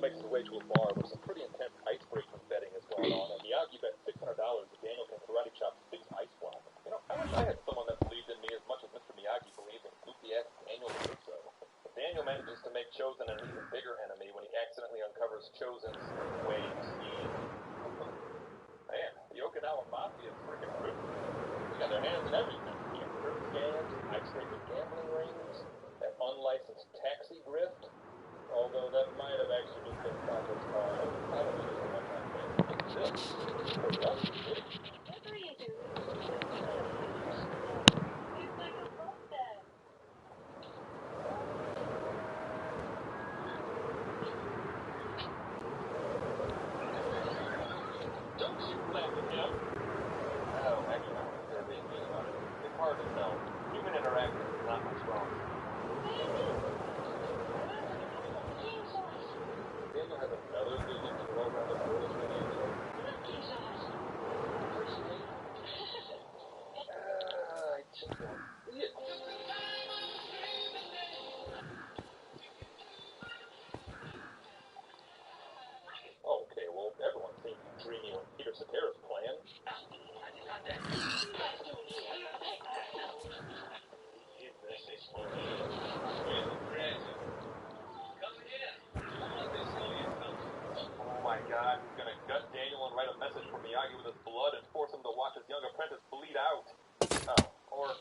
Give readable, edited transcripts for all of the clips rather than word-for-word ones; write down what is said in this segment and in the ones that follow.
makes his way to a bar where some pretty intense ice-breaking betting is going on, and Miyagi bet $600 that Daniel can karate chop 6 ice blocks. You know, I wish I had someone that believed in me as much as Mr. Miyagi believes in goofy-ass Daniel LaRusso. But Daniel manages to make Chozen an even bigger enemy when he accidentally uncovers Chozen's wave scheme. Man, the Okinawa Mafia is freaking ruthless. They got their hands in everything. Fruit scams, ice-breaking gambling rings, that unlicensed taxi grift. Although that might have actually just been Santo's car. It was probably just a one-time thing. But still, what else is it? What are you doing? It's like a process. Don't you laugh at him. Oh, actually, I don't think they're being mean about it. It's hard to tell. Human interaction is not my strong suit. Daniel has another good-looking, well-rounded girl that's really into him. I just don't see it. Okay, well, everyone seems dreamy when Peter Cetera's plan. Oh my God, he's gonna gut Daniel and write a message for Miyagi with his blood and force him to watch his young apprentice bleed out. Oh, or,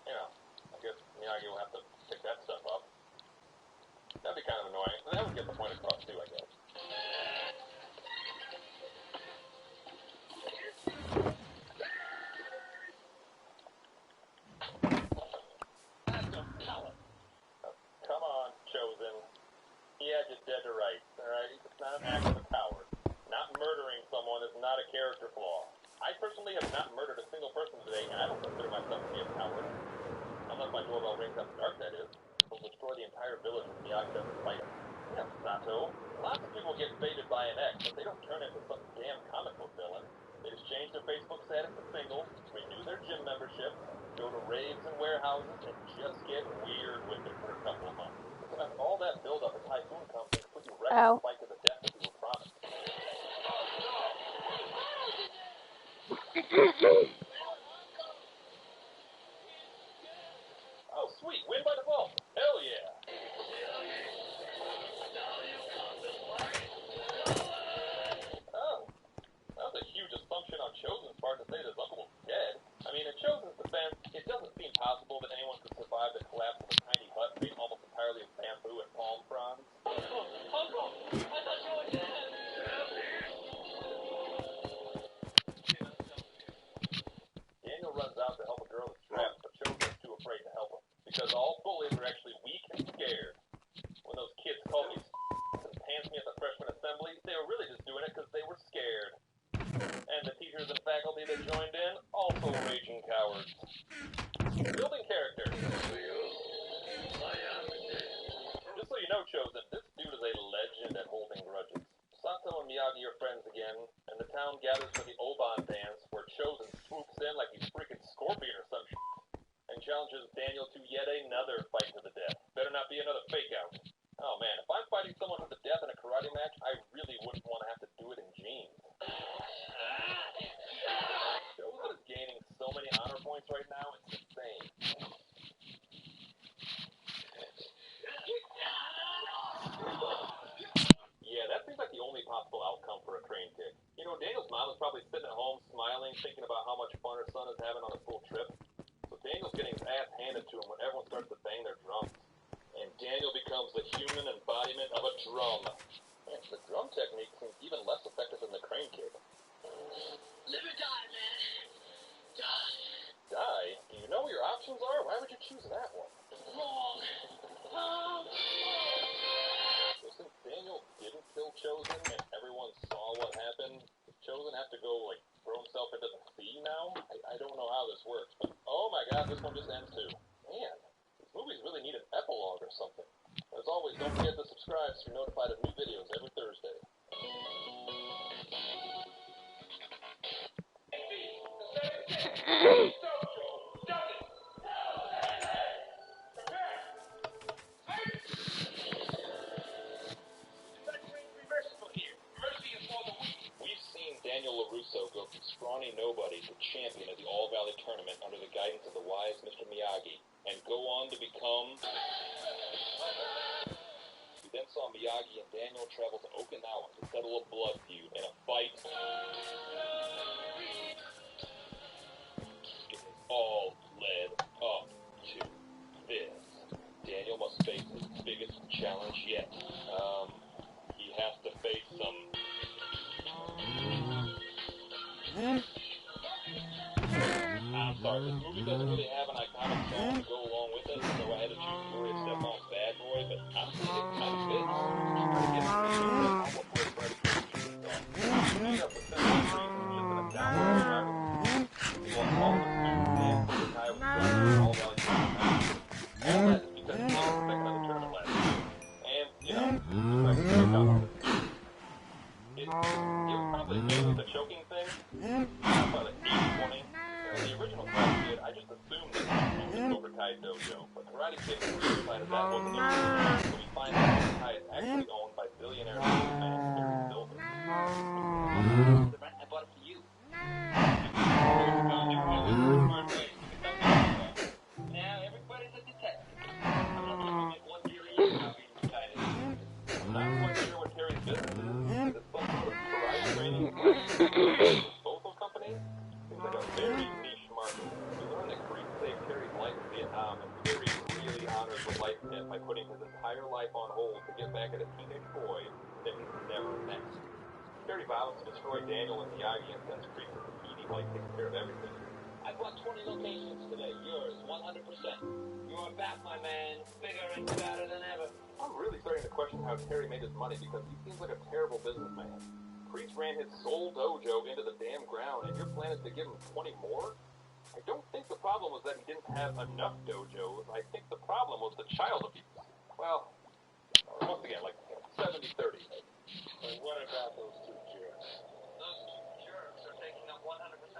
you know, I guess Miyagi will have to pick that stuff up. That'd be kind of annoying, but that would get the point across too, I guess. Come on, Chozen. He had you dead to rights, alright? It's not an act of a coward. Not murdering someone is not a character flaw. I personally have not murdered a single person today, and I don't consider myself to be a coward. Unless my doorbell rings after dark, that is. It'll destroy the entire village if Miyagi doesn't fight him. Yeah, Sato. Lots of people get baited by an ex, but they don't turn into some damn comic book villain. They just change their Facebook status to single, renew their gym membership, go to raves and warehouses, and just get weird with it for a couple of months. So after all that build-up, a typhoon comes and completely wrecks the fight to the death that we were promised. Oh, sweet. Win by default. Hell yeah. Oh, that was a huge assumption on Chozen's part to say that his uncle was dead. I mean, in Chozen's defense, it doesn't seem possible that anyone could survive the collapse of a tiny hut made almost entirely of bamboo and palm fronds. Uncle, I thought you were dead. Daniel runs out to help a girl that's trapped, but Chozen's too afraid to help him. Because all bullies are actually weak and scared. When those kids called me and pants me at the freshman assembly, they were really just doing it because they were scared. And the teachers and faculty that joined in, also raging cowards. Building character. Just so you know, Chozen, this dude is a legend at holding grudges. Sato and Miyagi are friends again, and the town gathers for the Oban dance, where Chozen swoops in like he's freaking Scorpion or some shit, and challenges Daniel to yet another fight to the death. Better not be another fake out. Oh man, if I'm fighting someone to the death in a karate match, I really wouldn't want to have to do it in jeans. Chozen is gaining so many honor points right now, it's insane. Yeah, that seems like the only possible outcome for a crane kick. You know, Daniel's mom is probably sitting at home smiling, thinking about how much fun her son is having on his full trip. So Daniel's getting his ass handed to him when everyone starts to bang their drums. And Daniel becomes the human embodiment of a drum. Man, the drum technique seems even less effective than the crane kick. Live or die, man. Die. Die? Do you know what your options are? Why would you choose that one? Wrong. So since Daniel didn't kill Chozen and everyone saw what happened, does Chozen have to go, like, throw himself into the sea now? I don't know how this works, but oh my god, this one just ends too. Man, these movies really need an epilogue or something. As always, don't forget to subscribe so you're notified of new videos every Thursday. scrawny nobody to champion at the All-Valley Tournament under the guidance of the wise Mr. Miyagi, and go on to become... We then saw Miyagi and Daniel travel to Okinawa to settle a blood feud in a fight. It has all led up to this. Daniel must face his biggest challenge yet. He has to face some... I'm sorry, this movie doesn't really have an iconic song to go along with it, so I had to choose Gloria Estefan's Bad Boy, but honestly, it kind of fits. It was probably mainly the choking thing. Probably 80-20. The original Karate Kid, I just assumed that it was Cobra Kai Dojo, but Karate Kid decided that wasn't the case. So we find out Cobra Kai is actually owned by billionaire businessman Terry Silver. I bought it for you. Now everybody's a detective. I'm not going to make one deal a year now being excited. I'm not quite sure what Terry's business is. Is it some sort of karate training disposal company? Seems like a very niche market. We learned that Creed saved Terry's life in Vietnam, and Terry really honors the life debt by putting his entire life on hold to get back at a teenage boy that he's never met. Terry vows to destroy Daniel and Miyagi and sends Creed to Tahiti while he takes care of everything. I bought 20 locations today. Yours, 100%. You're back, my man. Bigger and badder than ever. I'm really starting to question how Terry made his money because he seems like a terrible businessman. Creech ran his sole dojo into the damn ground, and your plan is to give him 20 more? I don't think the problem was that he didn't have enough dojos. I think the problem was the child abuse. Well, once again, like 70-30. And what about those two jerks? Those two jerks are taking up 100%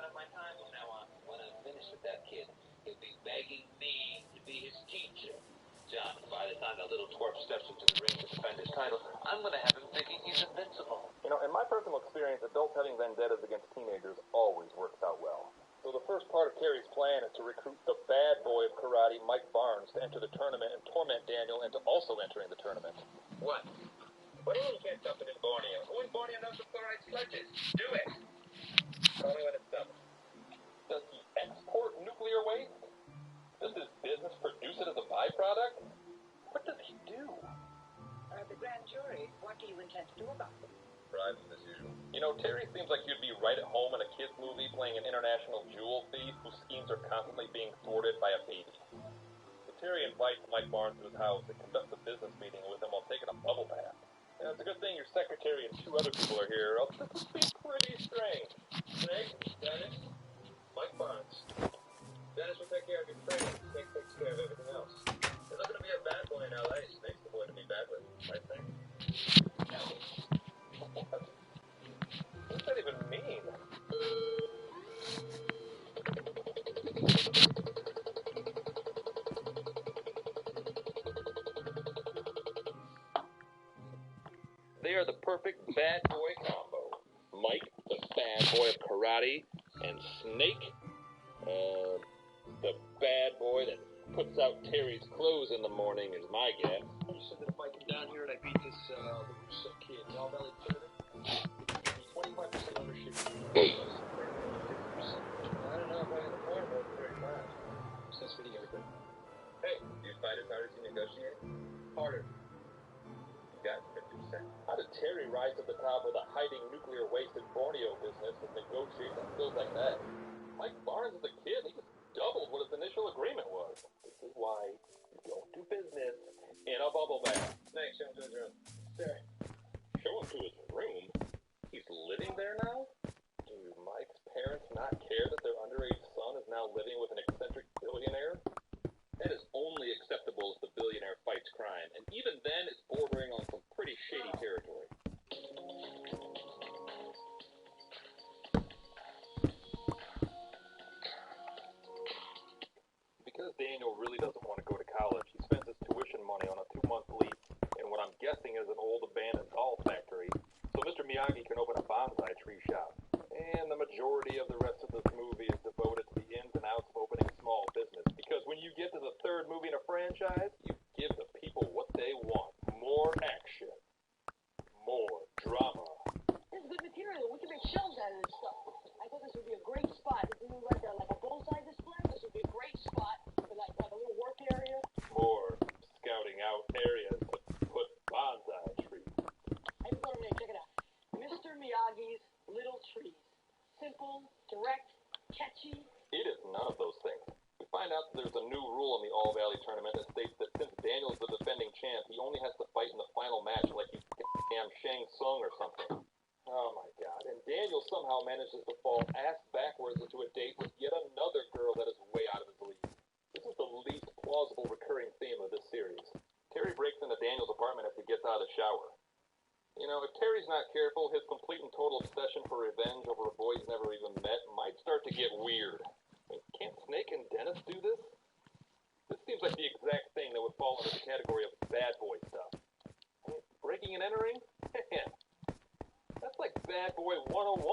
of my time from now on. When I'm finished with that kid, he'll be begging me to be his teacher. John, by the time the little twerp steps into the ring to defend his title, I'm going to have him thinking he's invincible. You know, in my personal experience, adults having vendettas against teenagers always works out well. So the first part of Terry's plan is to recruit the bad boy of karate, Mike Barnes, to enter the tournament and torment Daniel into also entering the tournament. What? What do you mean you can't dump it in Borneo? Who in Borneo knows what chloride sludge is? Do it! Tell me when it's done. Does he export nuclear waste? Does his business produce it as a byproduct? What does he do? The grand jury, what do you intend to do about it? Bribe him as usual. You know, Terry seems like he'd be right at home in a kid's movie playing an international jewel thief whose schemes are constantly being thwarted by a baby. So Terry invites Mike Barnes to his house and conducts a business meeting with him while taking a bubble bath. You know, it's a good thing your secretary and two other people are here, else this would be pretty strange. Snake, Dennis, Mike Barnes. Dennis will take care of your training. Snake takes care of everything else. You're not going to be a bad boy in L.A. Snake's the boy to be bad with, right, Snake? What does that even mean? They are the perfect bad boy combo. Mike, the bad boy of karate, and Snake, the bad boy that puts out Terry's clothes in the morning is my guess. You said that if I come down here and I beat this LaRusso kid, the All-Valley Tournament, 25% ownership. 50%. I don't know if I can afford more than 35. Since fitting everything. Hey, do you fight as hard as you negotiate? Harder. You got 50%. How did Terry rise to the top of the hiding nuclear waste in Borneo business and negotiate on deals like that? Mike Barnes is a kid. He just doubled what his initial agreement was. This is why you don't do business in a bubble bath. Snake, show him to his room. Sir. Show him to his room? He's living there now? Do Mike's parents not care that their underage son is now living with an eccentric billionaire? That is only acceptable if the billionaire fights crime, and even then it's bordering on some pretty shady territory. Because Daniel really doesn't want to go to college, he spends his tuition money on a 2-month lease in what I'm guessing is an old abandoned doll factory, so Mr. Miyagi can open a bonsai tree shop. And the majority of the rest of this movie is devoted to the ins and outs of opening a small business. Because when you get to the third movie in a franchise, you give the people what they want. More action. More drama. This is good material. We can make shelves out of this stuff. I thought this would be a great spot. If we were like a bullseye display, this would be a great spot for like a little work area. More scouting out areas to put bonsai trees. I just thought of it. Check it out. Mr. Miyagi's Little Trees. Simple, direct, catchy. It is none of those things. We find out that there's a new rule in the All Valley tournament that states that since Daniel's the defending champ, he only has to fight in the final match like he's damn Shang Tsung or something. Oh my god. And Daniel somehow manages to fall ass backwards into a date with yet another girl that is way out of his league. This is the least plausible recurring theme of this series. Terry breaks into Daniel's apartment as he gets out of the shower. You know, if Terry's not careful, his complete and total obsession for revenge over a boy he's never even met might start to get weird. I mean, can't Snake and Dennis do this? This seems like the exact thing that would fall into the category of bad boy stuff. I mean, breaking and entering? That's like Bad Boy 101.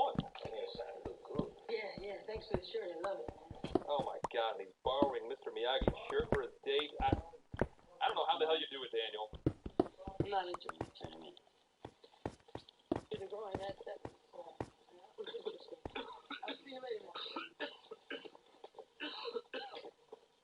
Yeah, thanks for the shirt. I love it. Oh my god, he's borrowing Mr. Miyagi's shirt for a date. I don't know how the hell you do it, Daniel. I'm not enjoying the tournament. Get it going. I'll see you later.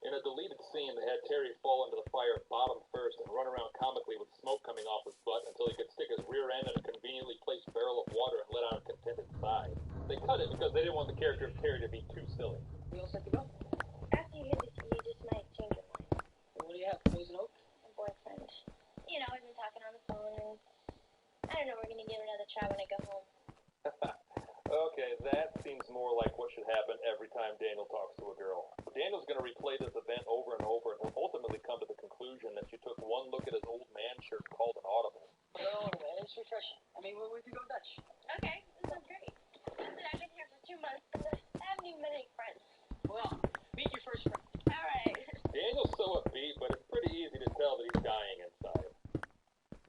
In a deleted scene, they had Terry fall into the fire bottom first and run around comically with smoke coming off his butt until he could stick his rear end in a conveniently placed barrel of water and let out a contented sigh. They cut it because they didn't want the character of Terry to be too silly. We all set to go? After you hear this, you just might change your mind. What do you have? Poison oak? My boyfriend. You know, we've been talking on the phone, and I don't know, we're gonna give it another try when I go home. Okay, that seems more like what should happen every time Daniel talks to a girl. Daniel's going to replay this event over and over and he'll ultimately come to the conclusion that she took one look at his old man shirt called an audible. Oh, man, it's refreshing. I mean, where do you go Dutch? Okay, this sounds great. Listen, I've been here for 2 months, and I haven't even met any friends. Well, meet your first friend. All right. Daniel's so upbeat, but it's pretty easy to tell that he's dying inside.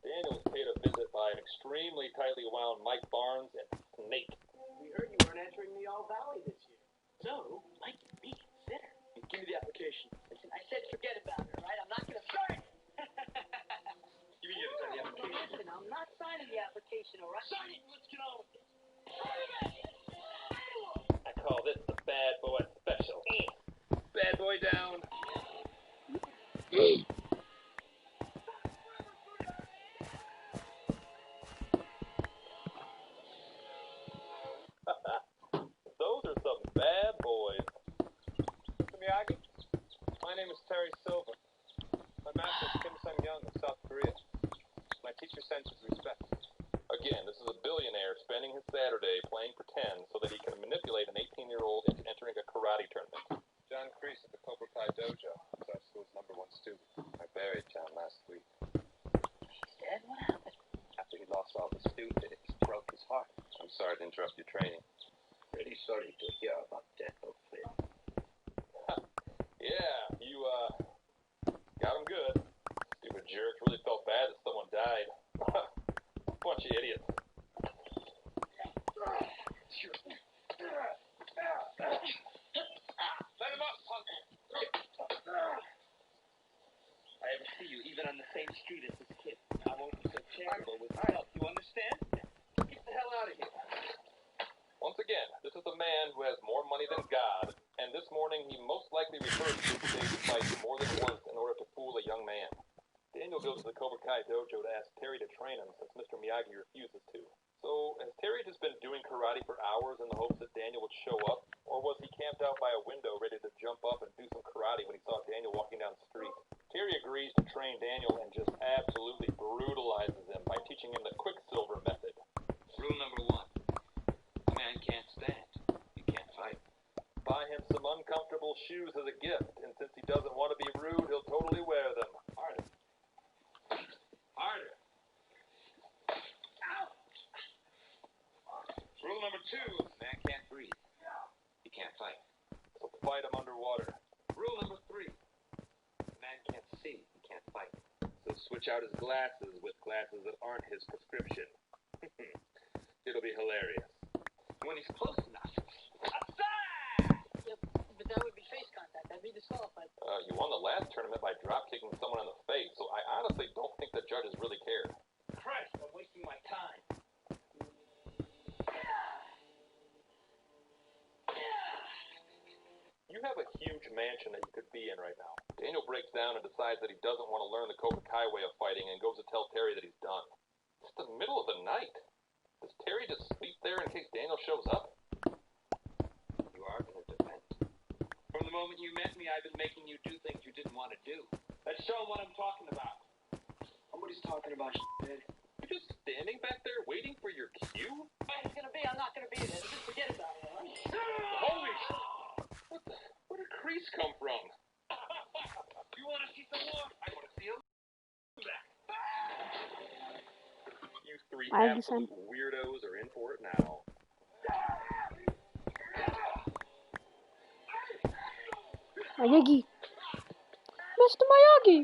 Daniel was paid a visit by an extremely tightly wound Mike Barnes and Snake. We heard you weren't entering the All Valley this year. So, Mike, be considered. Give me the application. Listen, I said forget about it, all right? I'm not going to sign it. You mean you have to sign the application? Listen, I'm not signing the application, all right? Sign it and let's get on with it. I call this the Bad Boy Special. Bad Boy down. Those are some bad boys. Mr. Miyagi, my name is Terry Silver. My master is Kim Sung-young of South Korea. My teacher sends his respects. Again, this is a billionaire spending his Saturday playing pretend so that he can manipulate an 18-year-old into entering a karate tournament. John Kreese at the Cobra Kai Dojo is our school's #1 student. I buried John last week. He's dead? What happened? After he lost all the students, it broke his heart. I'm sorry to interrupt your training. Really sorry to hear about death of Flynn. Yeah, you, got him good. Stupid jerk. Really felt bad that someone died. Bunch of idiots. Let him up, punk! I ever see you even on the same street as this kid. I won't be so charitable with help. You understand? Get the hell out of here. Once again, this is a man who has more money than God, and this morning he most likely referred to the stage fight more than once in order to fool a young man. Daniel goes to the Cobra Kai dojo to ask Terry to train him since Mr. Miyagi refuses to. So, has Terry just been doing karate for hours in the hopes that Daniel would show up, or was he camped out by a window ready to jump up and do some karate when he saw Daniel walking down the street? Terry agrees to train Daniel and just absolutely brutalizes him by teaching him the Quicksilver method. Rule number 1. A man can't stand. You can't fight. Buy him some uncomfortable shoes as a gift, and since he doesn't want to be rude, he'll totally wear them. Harder. Harder. Rule number 2. A man can't breathe. He can't fight. So fight him underwater. Rule number 3. A man can't see. He can't fight. So switch out his glasses with glasses that aren't his prescription. It'll be hilarious. When he's close enough, You won the last tournament by drop-kicking someone in the face, so I honestly don't think the judges really care. Christ, I'm wasting my time. You have a huge mansion that you could be in right now. Daniel breaks down and decides that he doesn't want to learn the Cobra Kai way of fighting and goes to tell Terry that he's done. It's the middle of the night. Does Terry just sleep there in case Daniel shows up? You are going to defend. From the moment you met me, I've been making you do things you didn't want to do. Let's show him what I'm talking about. Nobody's talking about shit. You're just standing back there waiting for your cue? It's gonna be, I'm not gonna be there. Just forget about it. Holy shit! Where did Kreese come from? You want to see some more? I want to see him. You three I absolute weirdos are in for it now. Miyagi. Mr. Miyagi.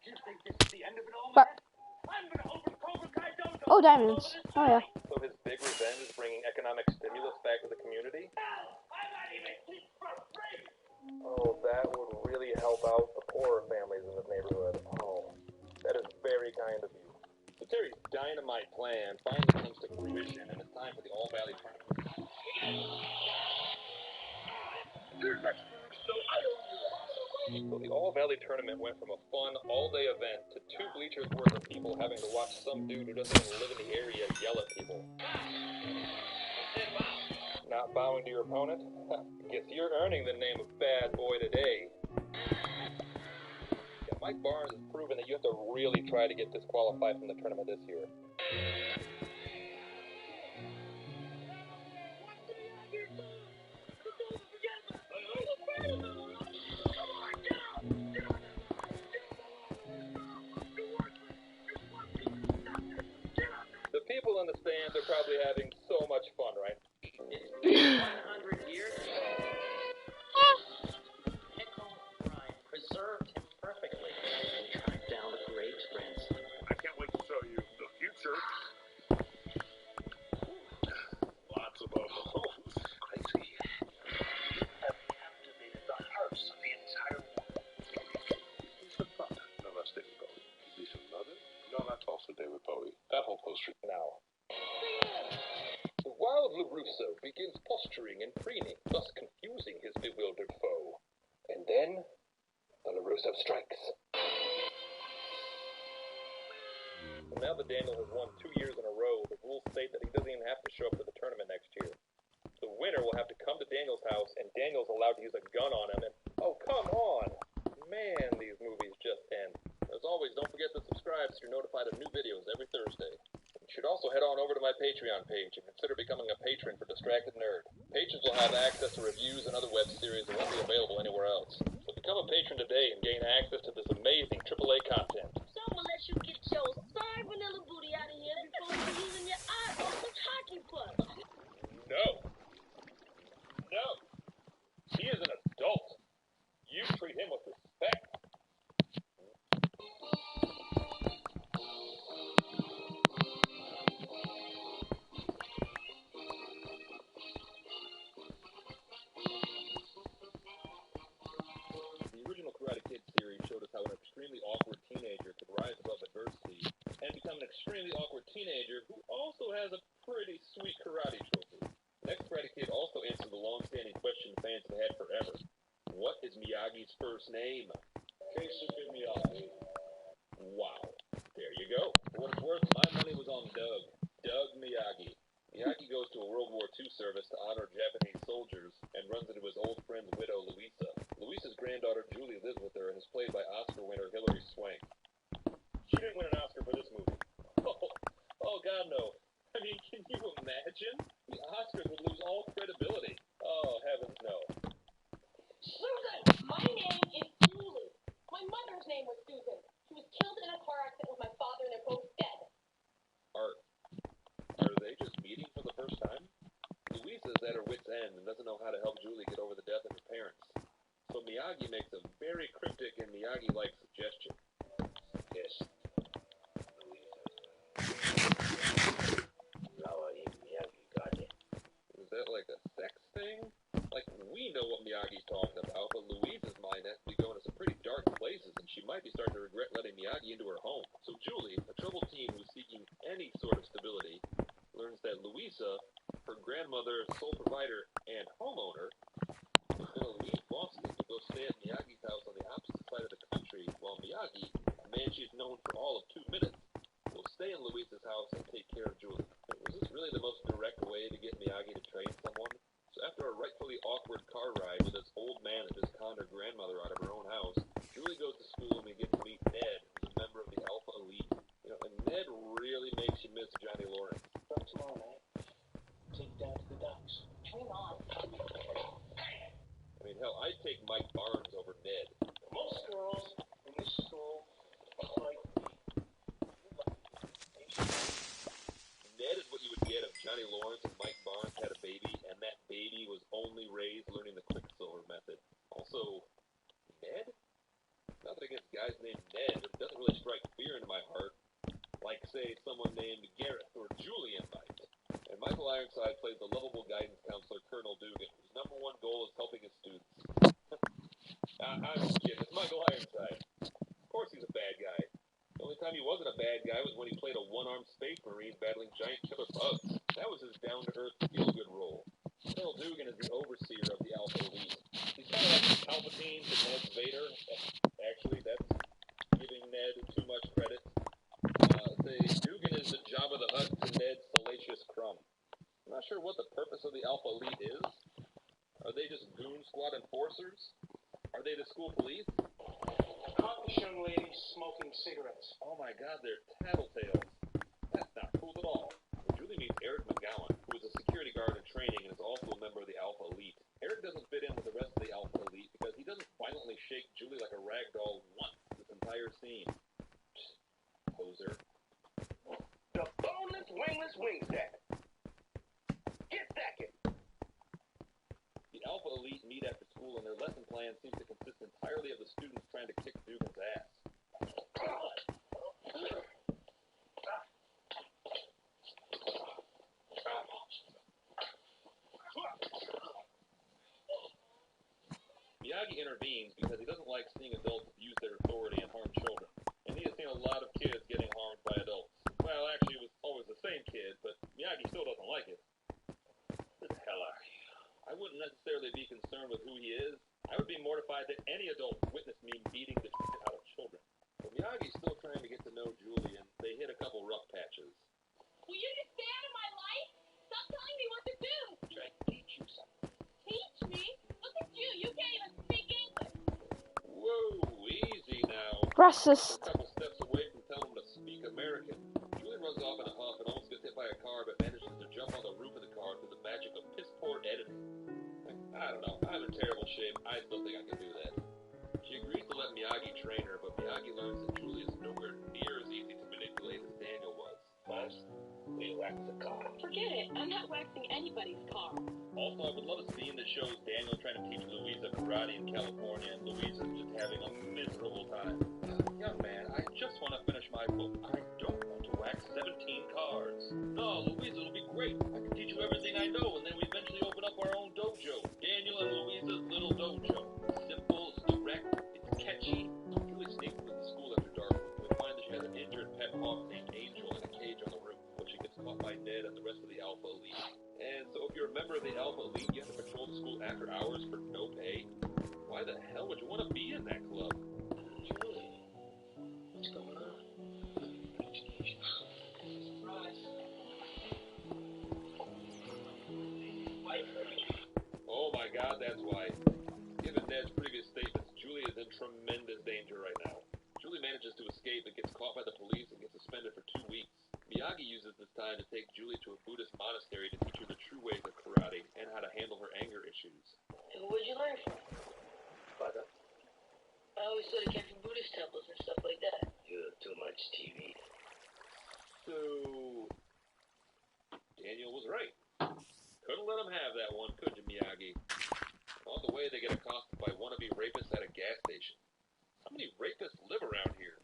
You think this is the end of it all, But, man? I'm going to open Cobra Kai Dojo. oh, diamonds. Oh, yeah. So his big revenge is bringing economic stimulus back to the community? I'm not even keep for free. Oh, that would really help out the poorer families in this neighborhood. Oh, that is very kind of you. So Terry's dynamite plan finally comes to fruition, and it's time for the All Valley Tournament. So the All Valley Tournament went from a fun, all-day event to 2 bleachers worth of people having to watch some dude who doesn't even live in the area yell at people. Not bowing to your opponent? Guess you're earning the name of Bad Boy today. Yeah, Mike Barnes has proven that you have to really try to get disqualified from the tournament this year. The people in the stands are probably having so much fun, right? It's been 100 years. Nickel Ryan preserved him perfectly and tracked down the great prince. I can't wait to show you the future. Lots of bubbles. Crazy. You have captivated the hearts of the entire world. Who's the father? No, that's David Bowie. Is he another? No, that's also David Bowie. That whole poster. Now. The wild LaRusso begins posturing and preening, thus confusing his bewildered foe. And then, the LaRusso strikes. Now that Daniel has won 2 years in a row, the rules state that he doesn't even have to show up for the tournament next year. The winner will have to come to Daniel's house, and Daniel's allowed to use a gun on him, and oh, come on! Man, these movies just end. As always, don't forget to subscribe so you're notified of new videos every Thursday. You should also head on over to my Patreon page and consider becoming a patron for Distracted Nerd. Patrons will have access to reviews and other web series that won't be available anywhere else. So become a patron today and gain access to this amazing AAA content. So I'm gonna let you get your sorry vanilla booty out of here before you're using your eyeballs as hockey pucks. No. No. He is an adult. You treat him with respect. The original Karate Kid series showed us how an extremely awkward teenager could rise above adversity and become an extremely awkward teenager who also has a pretty sweet karate trophy. Next Karate Kid also answered the long-standing question fans have had forever. What is Miyagi's first name? Keisuke Miyagi. Wow. There you go. For what it's worth, my money was on Doug. Doug Miyagi. Miyagi goes to a World War II service to honor Japanese soldiers and runs into his old friend's widow, Louisa. Louisa's granddaughter, Julie, lives with her and is played by Oscar winner Hilary Swank. She didn't win an Oscar for this movie. Oh, God, no. I mean, can you imagine? The Oscars would lose all credibility. Oh, heavens, no. Susan! My name is Julie. My mother's name was Susan. She was killed in a car accident with my father, and they're both dead. Are they just meeting for the first time? Louisa's at her wit's end and doesn't know how to help Julie get over the death of her parents. So Miyagi makes a very cryptic and Miyagi-like suggestion. Yes. Is that like a sex thing? Like, we know what Miyagi Miyagi's talking about, but Louise's mind has to be going to some pretty dark places, and she might be starting to regret letting Miyagi into her home. So Julie, a troubled teen who's seeking any sort of stability, learns that Louisa, her grandmother, sole provider, and homeowner, is going to leave Boston to go stay at Miyagi's house on the opposite side of the country, while Miyagi, a man she's known for all of 2 minutes, will stay in Louisa's house and take care of Julie. Was this really the most direct way to get Miyagi to train someone? So after a rightfully awkward car ride with this old man that just conned her grandmother out of her own house, Julie goes to school and we get to meet Ned, who's a member of the Alpha Elite. You know, and Ned really makes you miss Johnny Lawrence. Come tomorrow night. Take you down to the docks. Dream on. I mean, hell, I'd take Mike Barnes over Ned. Most girls in this school are like Ned is what you would get if Johnny Lawrence and Mike Barnes had a baby, and that baby was only raised learning the Quicksilver method. Also, Ned? Nothing against guys named Ned, but it doesn't really strike fear into my heart, like, say, someone named Gareth or Julian might. And Michael Ironside plays the lovable guidance counselor, Colonel Dugan, whose number one goal is helping his students. I'm kidding, it's Michael Ironside. Of course he's a bad guy. The only time he wasn't a bad guy was when he played a one-armed space marine battling giant killer bugs. That was his down-to-earth, feel-good role. Colonel Dugan is the overseer of the Alpha Elite. He's kind of like Palpatine to Ned's Vader. Actually, that's giving Ned too much credit. Dugan is the Jabba the Hutt to Ned's Salacious Crumb. I'm not sure what the purpose of the Alpha Elite is. Are they just goon squad enforcers? Are they the school police? caught this young lady smoking cigarettes. Oh my god, they're tattletales. That's not cool at all. Julie meets Eric McGowan, who is a security guard in training and is also a member of the Alpha Elite. Eric doesn't fit in with the rest of the Alpha Elite because he doesn't violently shake Julie like a rag doll once this entire scene. Poser. The boneless, wingless wingstack. Get stacking. The Alpha Elite meet after school, and their lesson plan seems to consist entirely of the students trying to kick Dugan's ass. Miyagi intervenes because he doesn't like seeing adults abuse their authority and harm children. And he has seen a lot of kids getting harmed by adults. Well, actually, it was always the same kid, but Miyagi still doesn't like it. Who the hell are you? I wouldn't necessarily be concerned with who he is. I would be mortified that any adult witnessed me beating the shit out of children. But Miyagi's still trying to get to know Julie, and they hit a couple rough patches. Will you just stay out of my life? Stop telling me what to do. Try to teach you something. Teach me? Look at you. You can't even speak English. Whoa, easy now. Racist. A couple steps away from telling him to speak American. Julie runs off in a huff and almost gets hit by a car, but manages to jump on the roof of the car through the magic of piss-poor editing. I don't know. I'm in terrible shape. I still think I can do that. She agrees to let Miyagi train her, but Miyagi learns that Julie is nowhere near as easy to manipulate as Daniel was. First, we wax the car. Forget it. I'm not waxing anybody's car. Also, I would love a scene that shows Daniel trying to teach Louisa karate in California, and Louisa's just having a miserable time. Young man, I just want to finish my book. I don't want to wax 17 cars. No, Louisa, it'll be great. I can teach you everything I know, and then we eventually open up our own dojo. Daniel and Louisa's little dojo. Simple, it's direct, it's catchy. Julie sneaks into the school after dark. We find that she has an injured pet hawk named Angel in a cage on the roof, but she gets caught by Ned and the rest of the Alpha Elite. And so if you're a member of the Alpha Elite, you have to patrol the school after hours for no pay. Why the hell would you want to be in that club? Julie, what's going on? Surprise. Oh my god, that's why. Given Ned's previous statements, Julie is in tremendous danger right now. Julie manages to escape and gets caught by the police and gets suspended for 2 weeks. Miyagi uses this time to take Julie to a Buddhist monastery to teach her the true ways of karate and how to handle her anger issues. Who would you learn from? Father, I always thought it came from Buddhist temples and stuff like that. you have too much TV. So, Daniel was right. Couldn't let him have that one, could you, Miyagi? On the way, they get accosted by wannabe rapists at a gas station. How many rapists live around here?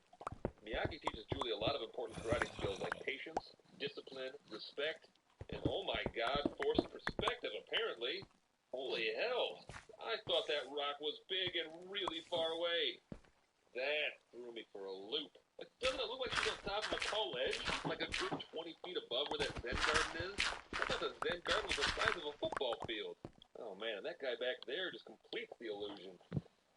Miyagi teaches Julie a lot of important karate skills like patience, discipline, respect, and oh my god, forced perspective, apparently. Holy hell. I thought that tall ledge, like a good 20 feet above where that Zen garden is. I thought the Zen garden was the size of a football field. Oh man, that guy back there just completes the illusion.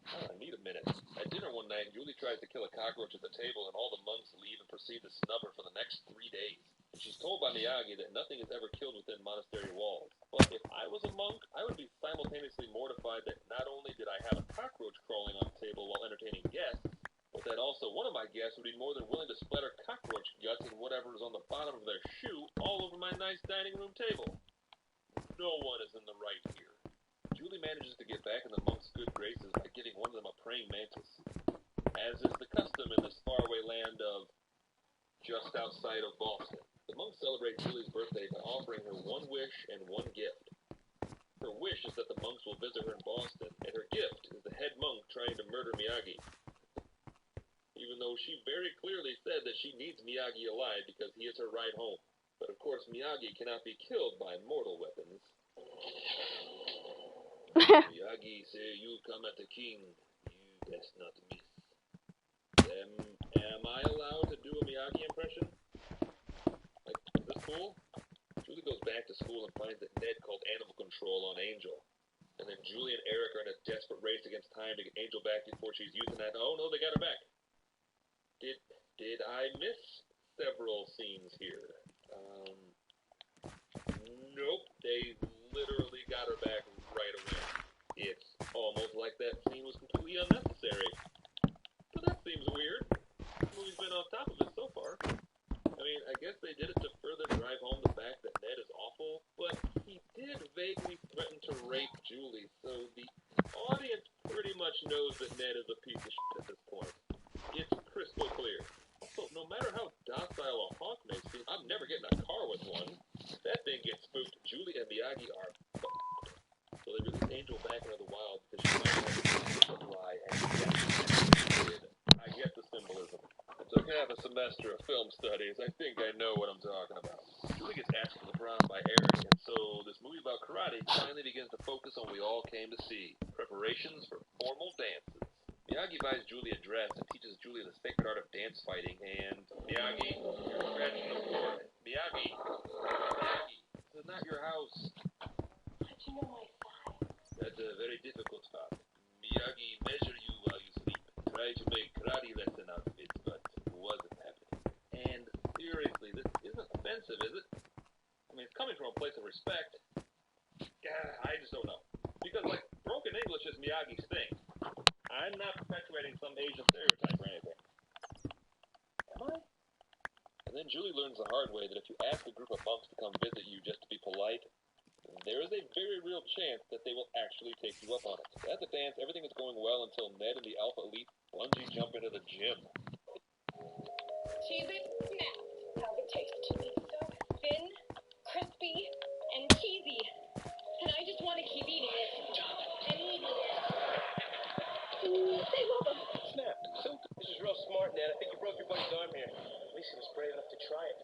Oh, I need a minute. At dinner one night, Julie tries to kill a cockroach at the table, and all the monks leave and proceed to snub her for the next 3 days. And she's told by Miyagi that nothing is ever killed within monastery walls. But if I was a monk, I would be simultaneously mortified that not only did I have a cockroach crawling on the table while entertaining guests, but that also one of my guests would be more than willing to splatter cockroach guts and whatever is on the bottom of their shoe all over my nice dining room table. No one is in the right here. Julie manages to get back in the monk's good graces by giving one of them a praying mantis. As is the custom in this faraway land of just outside of Boston, the monks celebrate Julie's birthday by offering her one wish and one gift. Her wish is that the monks will visit her in Boston, and her gift is the head monk trying to murder Miyagi. Even though she very clearly said that she needs Miyagi alive because he is her ride home. But of course, Miyagi cannot be killed by mortal weapons. Miyagi say you come at the king, you best not miss. Am I allowed to do a Miyagi impression? Like, is this cool? Julie goes back to school and finds that Ned called animal control on Angel. And then Julie and Eric are in a desperate race against time to get Angel back before she's using that. Oh no, they got her back. Did I miss several scenes here? Nope, they literally got her back right away. It's almost like that scene was completely unnecessary. So that seems weird. The movie's been on top of it so far. I mean, I guess they did it to further drive home the fact that Ned is awful, but he did vaguely threaten to rape Julie, so the audience pretty much knows that Ned is a piece of shit at this point. It's crystal clear. So no matter how docile a hawk may seem, I'm never getting a car with one. That thing gets spooked. Julie and Miyagi are fucked. So they release Angel back into the wild because she might have to fly, and yes, I get the symbolism. I took half a semester of film studies. I think I know what I'm talking about. Julie gets asked to the prom by Eric, and so this movie about karate finally begins to focus on what we all came to see: preparations for formal dances. Miyagi buys Julie a dress and teaches Julie the sacred art of dance fighting, and Miyagi, you're scratching the floor. Miyagi, this is not your house. How'd you know my size? That's a very difficult spot. Miyagi measure you while you sleep. Try to make karate lesson outfits, but wasn't happening. And seriously, this isn't offensive, is it? I mean, it's coming from a place of respect. I just don't know. Because, like, broken English is Miyagi's thing. I'm not perpetuating some Asian stereotype or anything. Am I? And then Julie learns the hard way that if you ask a group of monks to come visit you just to be polite, there is a very real chance that they will actually take you up on it. At the dance, everything is going well until Ned and the Alpha Elite bungee jump into the gym. Cheez-It Snap. How's it taste? So thin, crispy, and cheesy. And I just want to keep eating it. And eating it. They love them. Snap. This is real smart, Ned. I think you broke your buddy's arm here. At least he was brave enough to try it.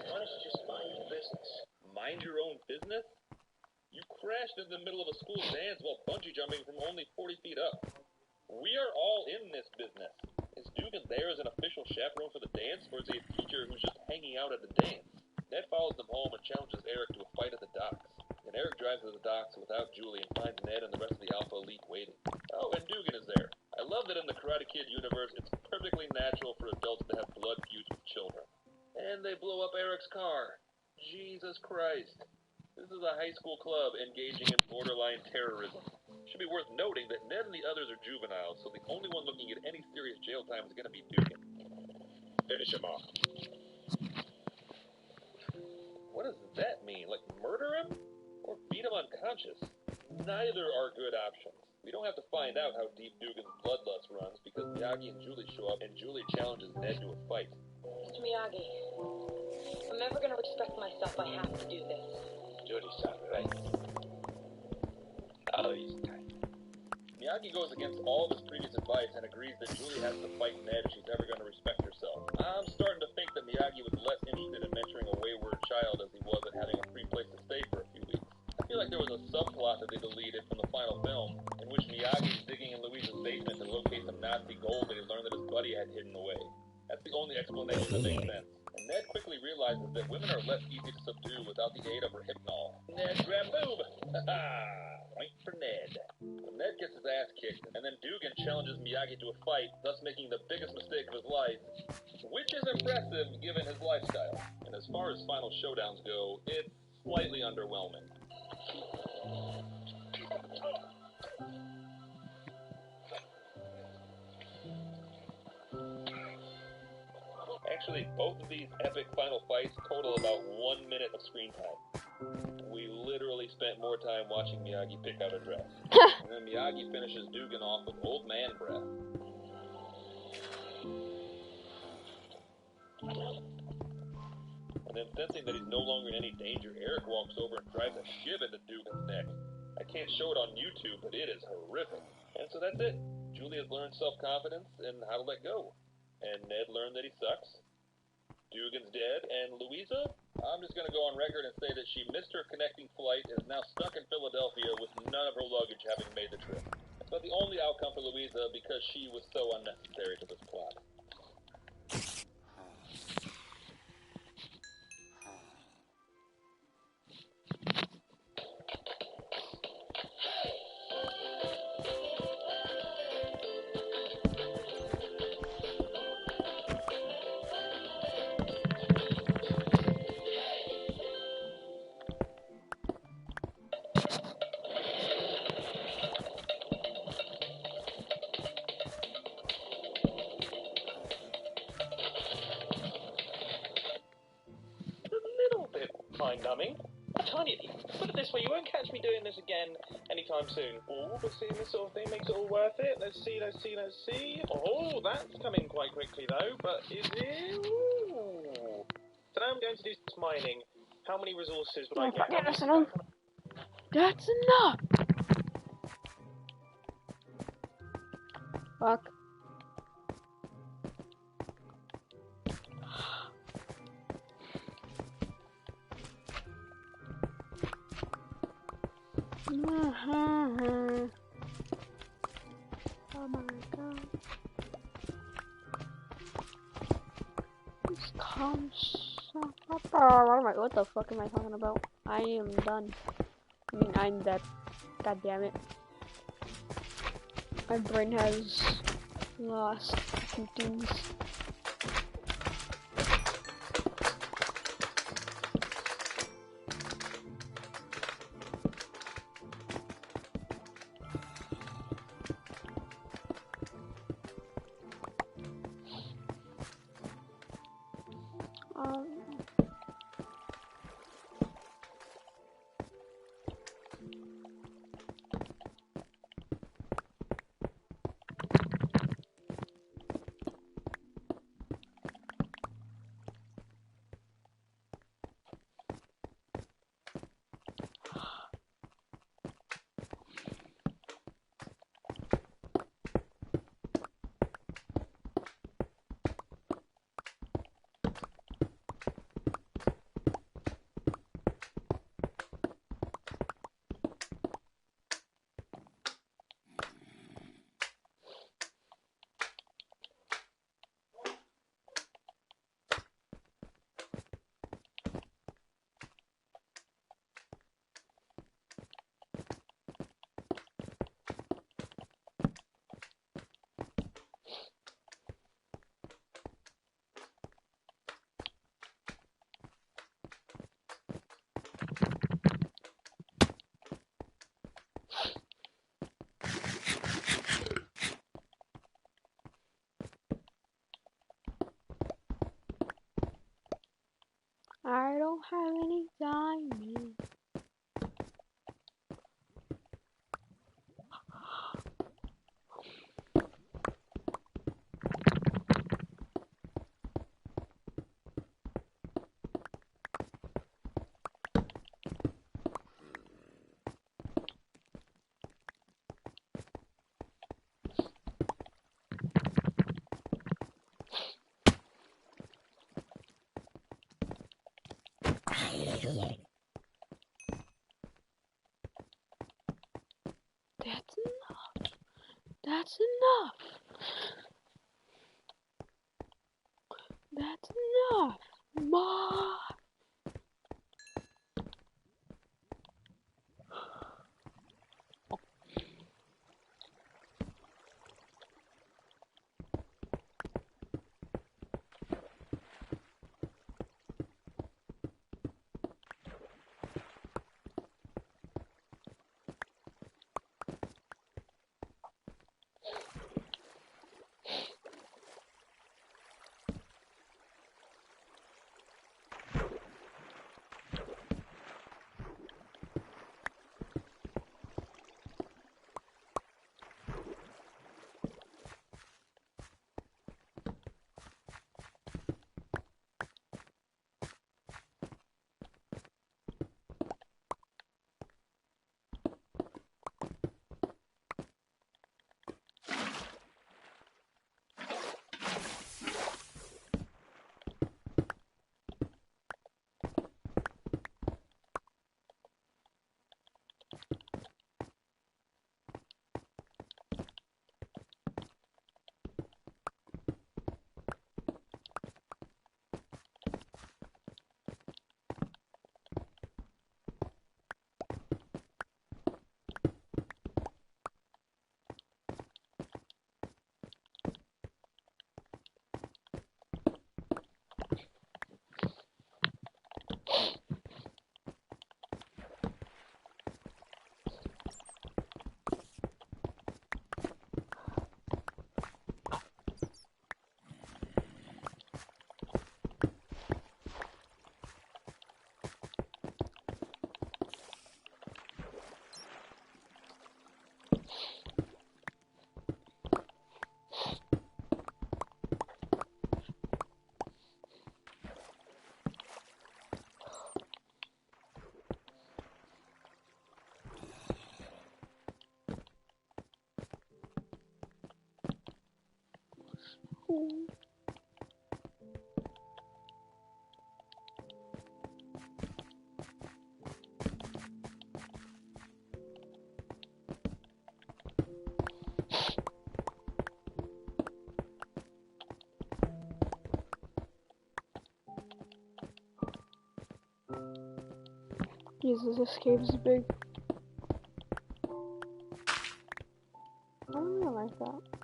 Why don't you just mind your business? Mind your own business? You crashed in the middle of a school dance while bungee jumping from only 40 feet up. We are all in this business. Is Dugan there as an official chaperone for the dance, or is he a teacher who's just hanging out at the dance? Ned follows them home and challenges Eric to a fight at the docks. And Eric drives to the docks without Julie and finds Ned and the rest of the Alpha Elite waiting. Oh, and Dugan is there. I love that in the Karate Kid universe, it's perfectly natural for adults to have blood feuds with children. And they blow up Eric's car. Jesus Christ. This is a high school club engaging in borderline terrorism. It should be worth noting that Ned and the others are juveniles, so the only one looking at any serious jail time is going to be Dugan. Finish him off. What does that mean? Like, murder him? Or beat him unconscious? Neither are good options. We don't have to find out how deep Dugan's bloodlust runs because Miyagi and Julie show up and Julie challenges Ned to a fight. Mr. Miyagi, if I'm ever going to respect myself, I have to do this. Julie-san, right? Oh, he's tight. Miyagi goes against all of his previous advice and agrees that Julie has to fight Ned if she's ever going to respect herself. I'm starting to think that Miyagi was less interested in mentoring a wayward child as he was at having a free place to stay for a few weeks. I feel like there was a subplot that they deleted from the final film in which Miyagi's digging in Louise's basement to locate some Nazi gold that he learned that his buddy had hidden away. That's the only the explanation that makes sense. And Ned quickly realizes that women are less easy to subdue without the aid of her hypnol. Ned grab boob! Ha-ha! Point for Ned. So Ned gets his ass kicked, and then Dugan challenges Miyagi to a fight, thus making the biggest mistake of his life, which is impressive given his lifestyle. And as far as final showdowns go, it's slightly underwhelming. Actually, both of these epic final fights total about 1 minute of screen time. We literally spent more time watching Miyagi pick out a dress. And then Miyagi finishes Dugan off with old man breath. And then sensing that he's no longer in any danger, Eric walks over and drives a shiv into Dugan's neck. I can't show it on YouTube, but it is horrific. And so that's it. Julia's learned self-confidence and how to let go. And Ned learned that he sucks. Dugan's dead, and Louisa, I'm just going to go on record and say that she missed her connecting flight and is now stuck in Philadelphia with none of her luggage having made the trip. But the only outcome for Louisa because she was so unnecessary to this plot. Mind-numbing. A tiny. Put it this way, you won't catch me doing this again anytime soon. Oh, but seeing this sort of thing makes it all worth it. Let's see. Oh, that's coming quite quickly though, but is it? Ooh. So now I'm going to do some mining. How many resources would I get? That's enough. That's enough. Fuck. Oh my god. This comes up. What the fuck am I talking about? I am done. I mean, I'm dead. God damn it. My brain has lost two things. I don't have any diamonds. That's enough. That's enough. Jesus, this cave is big. I don't really like that.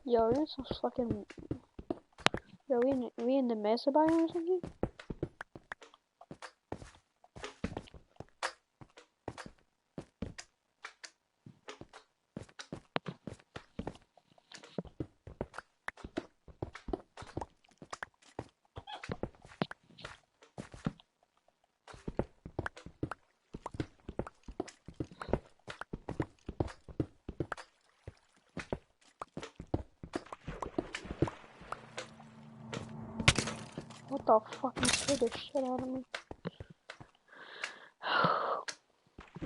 Yo, this is fucking. Yo, we in the Mesa biome or something? What the fuck? You scared the shit out of me.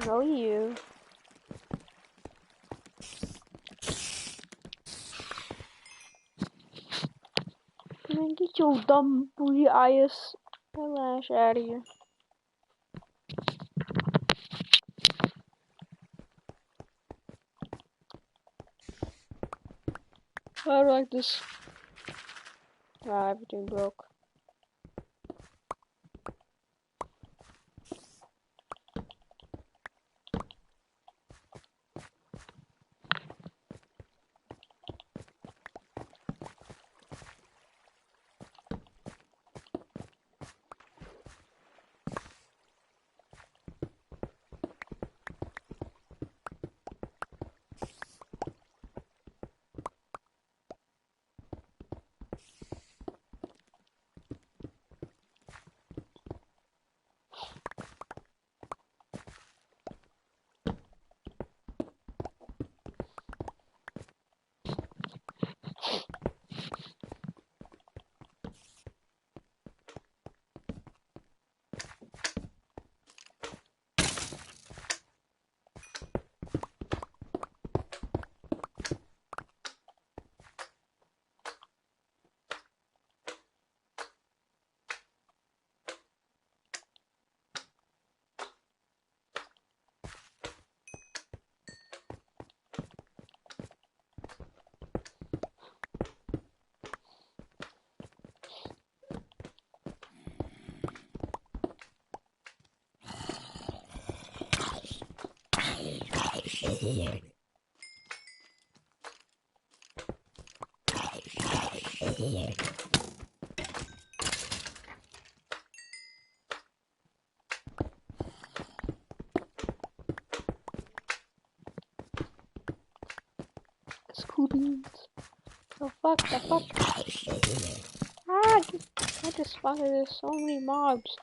No, you. Man, get your dumb booty eyes eyelash out of here. I like this. Ah, everything broke. Cool beans. The fuck, the fuck. Ah, I just spotted there's so many mobs.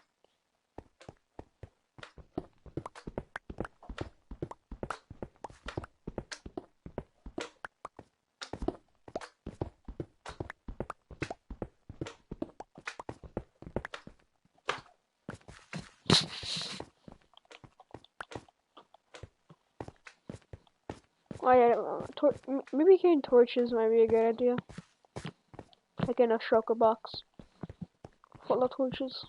Oh yeah, maybe getting torches might be a good idea. Like in a shulker box full of torches.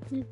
Please.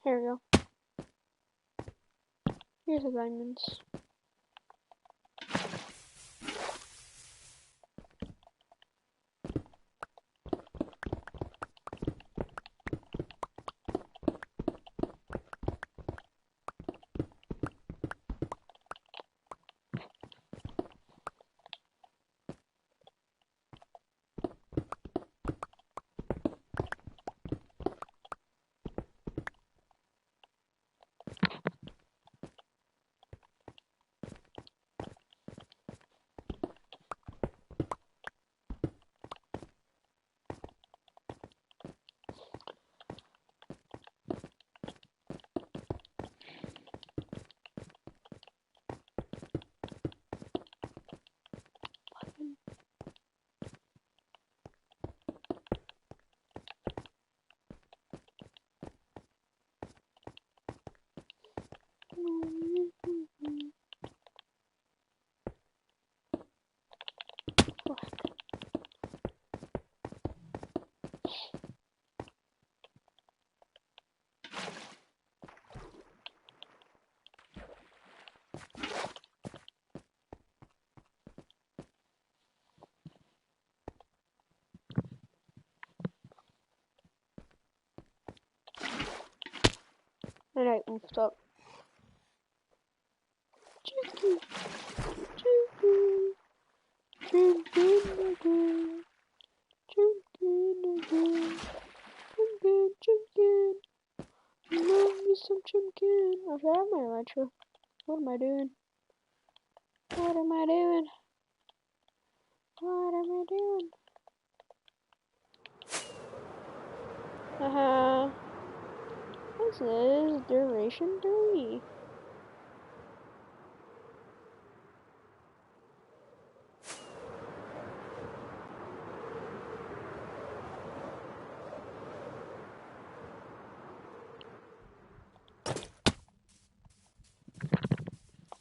Here we go. Here's the diamonds. And I oofed up. Chicken, chicken, chicken again, chicken again, chicken, chicken. Love me some chicken. Okay, I have my elytra. What am I doing? What am I doing? What am I doing? Haha. This is duration 3.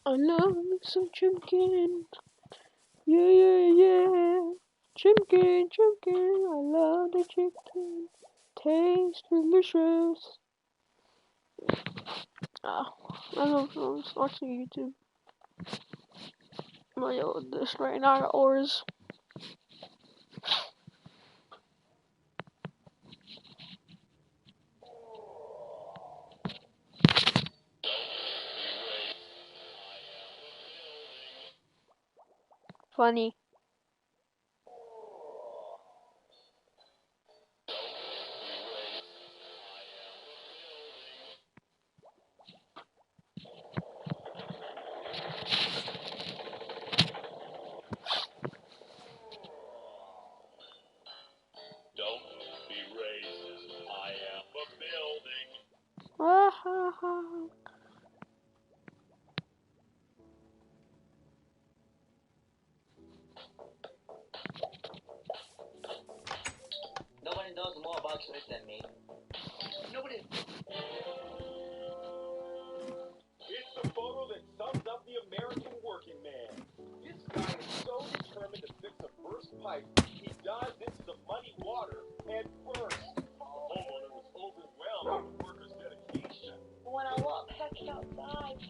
I love some chimkin. Yeah, yeah, yeah. Chimkin, chimkin. I love the chicken. Tastes delicious. Ah, I love watching YouTube. Mario, this right now are oars. Funny. Don't be racist. I am a building. Ah ha ha. Nobody knows more about Smith than me. Nobody. It's the photo that sums up the American working man. This guy is so determined to fix a burst pipe, he dives into the muddy water and bursts. The homeowner was overwhelmed with the worker's dedication. When I walked back outside,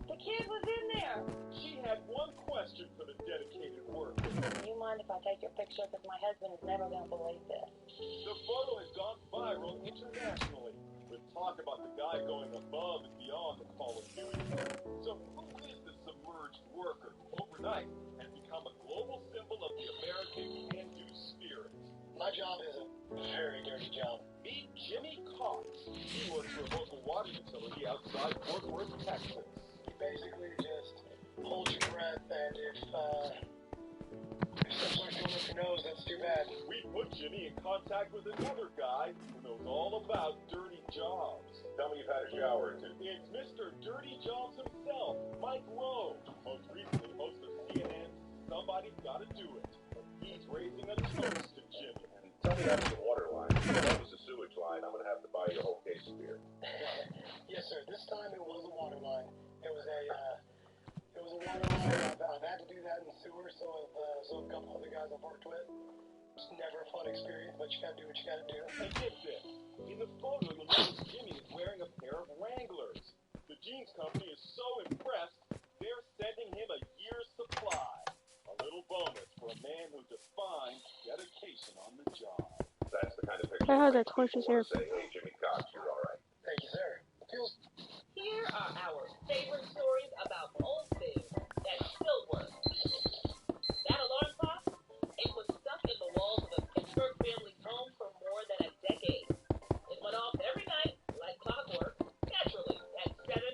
the kid was in there. She had one question for the dedicated worker. Do you mind if I take your picture? Because my husband is never going to believe this. The photo has gone viral internationally, with talk about the guy going above and beyond the call of duty. So who is the submerged worker? Overnight has become a global symbol of the American can-do spirit. My job is a very dirty job. Meet Jimmy Cox. He works for a local water utility outside Fort Worth, Texas. You basically just hold your breath, and if stuff starts going up your nose, that's too bad. We put Jimmy in contact with another guy who knows all about dirty jobs. Tell me you've had a shower or two. It's Mr. Dirty Jobs himself, Mike Rowe. Most recently, host of CNN's Somebody's Gotta Do It. He's raising a toast to Jimmy. Tell me after the water line. If that was a sewage line, I'm going to have to buy you a whole case of beer. Yes, sir. This time it was a water line. It was a water line. I've had to do that in the sewer, so have a couple other guys I've worked with. It's never a fun experience, but you gotta do what you gotta do. And get this. In the photo, you'll notice Jimmy is wearing a pair of Wranglers. The jeans company is so impressed, they're sending him a year's supply. A little bonus for a man who defines dedication on the job. That's the kind of picture I had that that torches people here. want to say, hey, Jimmy Cox, you're all right. Thank you, sir. Feels Here are our favorite stories about old things that still work. That alarm clock, it was stuck in the walls of a Pittsburgh family's home for more than a decade. It went off every night, like clockwork, naturally, at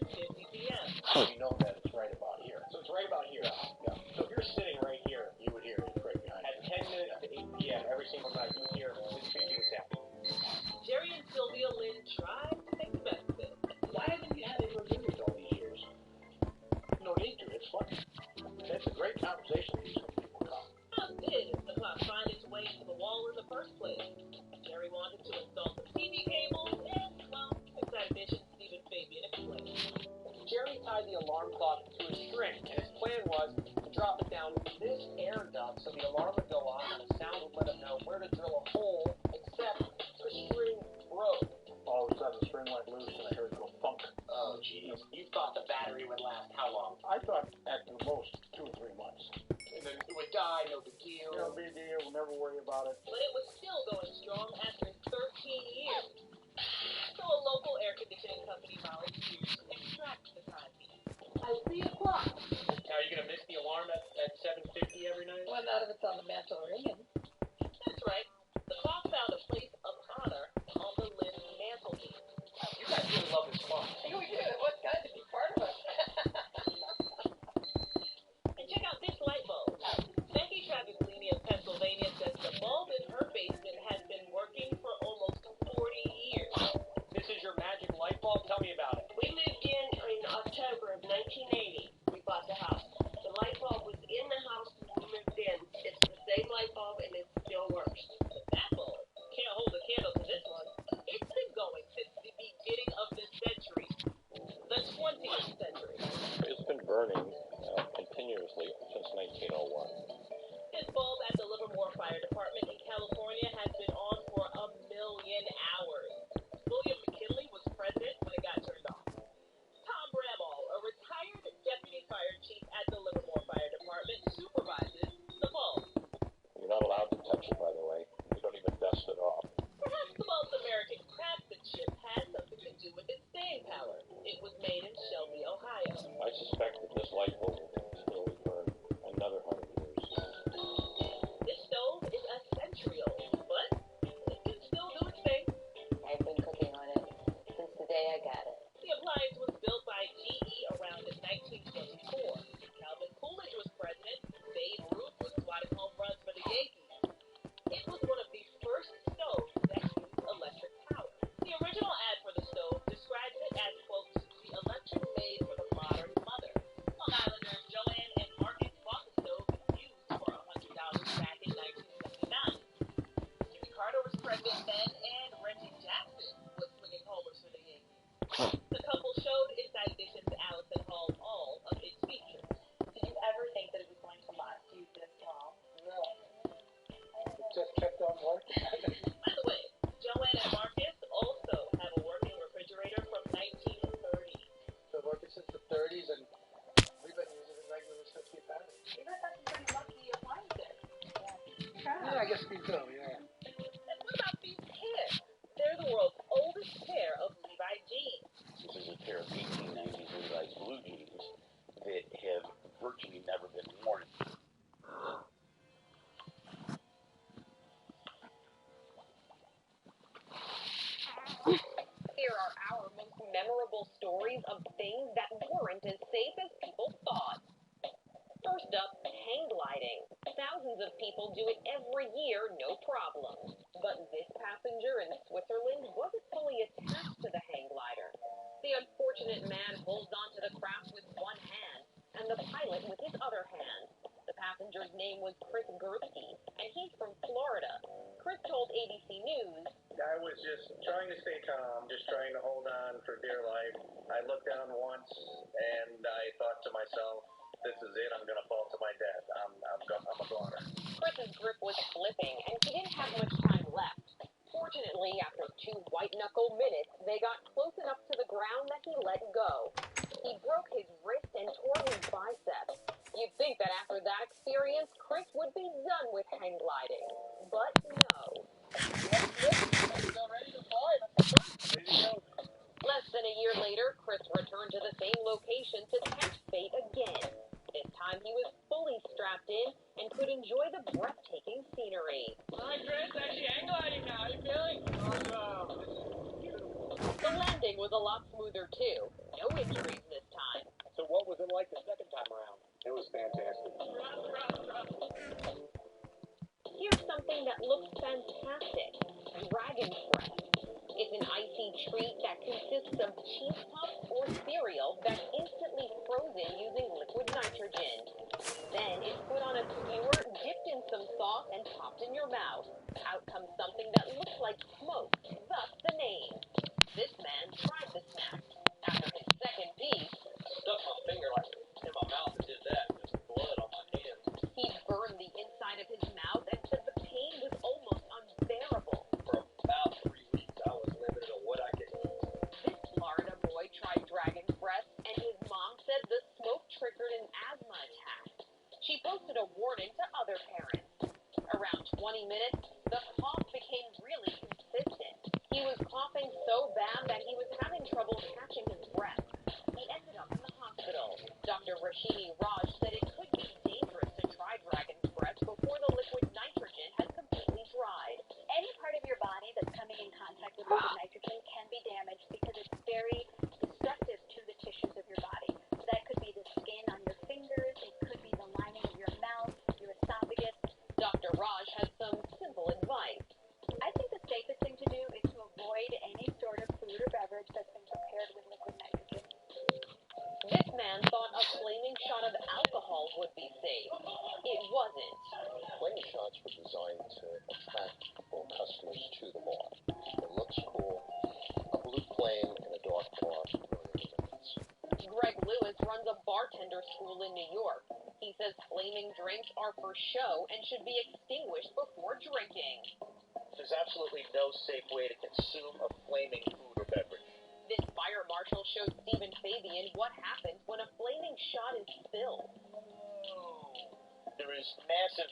7:50 p.m. you know that it's right about here. So it's right about here. Yeah. So if you're sitting right here, you would hear it right behind. At 10 minutes to 8 p.m. every single night, you hear this beeping sound. Jerry and Sylvia Lynn tried to make the best of it. Why haven't you had any reviews all these years? No need to. It's funny. That's a great conversation. Some people come. How did the clock find its way into the wall in the first place? Jerry wanted to install some TV cables, and, well, excited mission Stephen Fabian explained. Jerry tied the alarm clock to a string, and his plan was to drop it down this air duct so the alarm would go off and the sound would let him know where to drill a hole, except the string broke. All of a sudden, the string went loose and I heard it go funk. Oh, jeez. You thought the battery would last how long? I thought at the most 2 or 3 months. And then it would die, no big deal. No big deal, we'll never worry about it. But it was still going strong after 13 years. So a local air conditioning company volunteered to extract the timepiece. I see a clock. Now, are you going to miss the alarm at 7:50 every night? Well, not if it's on the mantle ringing. That's right. The clock found a place of honor on the Lynn mantelpiece. You guys really love this clock. We do. What's got to be part of it? And Livermore Fire Department in California has been on for 1 million hours. William McKinley was president when it got turned off. Tom Bramall, a retired deputy fire chief at the Livermore Fire Department, supervises the bulb. You're not allowed to touch it, by the way. You don't even dust it off. Perhaps the most American craftsmanship has something to do with its staying power. It was made in Shelby, Ohio. I suspect that this light bulb will still burn another 100 years. This stove is a century old, but it can still do its thing. I've been cooking on it since the day I got it. The appliance was built by GE around 1924. Calvin Coolidge was president. Babe Ruth was swatting home runs for the Yankees. It was one of the first stoves that used electric power. The original ad for the stove describes it as, quote, the electric made for the modern mother. Long Islanders Joanne and Marcus bought the stove used for $100 back in 1979. Jimmy Carter was president then, and Reggie Jackson was swinging homers for the Yankees. The couple showed its addition to Allison Hall all of its features. Did you ever think that it was going to last you this long? No. It just kept on working. By the way, Joanne and Marcus also have a working refrigerator from 1930. Been working since the 30s, and we've been using it regularly since we've had it. You guys have some pretty lucky appliances. Yeah, I guess we do, yeah. And what about these pairs? They're the world's oldest pair of Levi jeans. This is a pair of 1890s Levi's blue jeans that have virtually never been worn. Here are our most memorable stories of things that weren't as safe as people thought. First up, hang gliding. Thousands of people do it every year, no problem. But this passenger in Switzerland wasn't fully attached to the hang glider. The unfortunate man holds onto the craft with one hand, and the pilot with his other hand. The passenger's name was Chris Gursky, and he's from Florida. Chris told ABC News, I was just trying to stay calm, just trying to hold on for dear life. I looked down once, and I thought to myself, this is it, I'm going to fall to my death. I'm a goner. Chris's grip was slipping, and he didn't have much time left. Fortunately, after 2 white-knuckle minutes, they got close enough to the ground that he let go. He broke his wrist and tore his biceps. You'd think that after that experience, Chris would be done with hang gliding. But no. Less than a year later, Chris returned to the same location to tempt fate again. This time he was fully strapped in and could enjoy the breathtaking scenery. Hi, Chris. Actually, hang gliding now. How you feeling? Awesome. The landing was a lot smoother, too. No injuries this time. So what was it like the second time around? It was fantastic. Here's something that looks fantastic. Dragon's Breath. It's an icy treat that consists of cheese puffs or cereal that's instantly frozen using liquid nitrogen. Then it's put on a skewer, dipped in some sauce, and popped in your mouth. Out comes something that looks like smoke, thus the name. This man tried the snack. After his second piece, Stuck my finger like in my mouth and did that. There's blood on my hands. he burned the inside of his mouth and said the pain was almost unbearable. For about 3 weeks, I was limited on what I could eat. This Florida boy tried Dragon's Breath, and his mom said the smoke triggered an asthma attack. She posted a warning to other parents. Around 20 minutes, the cough became really consistent. He was coughing so bad that he was having trouble catching his breath. He ended up in the hospital. Dr. Rashini Raj said it could be dangerous to try Dragon's Breath before the liquid nitrogen has completely dried. Any part of your body that's coming in contact with liquid nitrogen can be damaged because it's very destructive to the tissues of your body. That could be the skin on your fingers, it could be the lining of your mouth, your esophagus. Dr. Raj has some simple advice. I think the safest thing to do is to avoid any sort of food or beverage that's been prepared with liquid nitrogen. This man thought a flaming shot of alcohol would be safe. It wasn't. Flame shots were designed to attract people, customers to the bar. It looks cool. A blue flame in a dark bar. Greg Lewis runs a bartender school in New York. He says flaming drinks are for show and should be extinguished before drinking. There's absolutely no safe way to consume a flaming food or beverage. This fire marshal showed Stephen Fabian what happens when a flaming shot is spilled. There is massive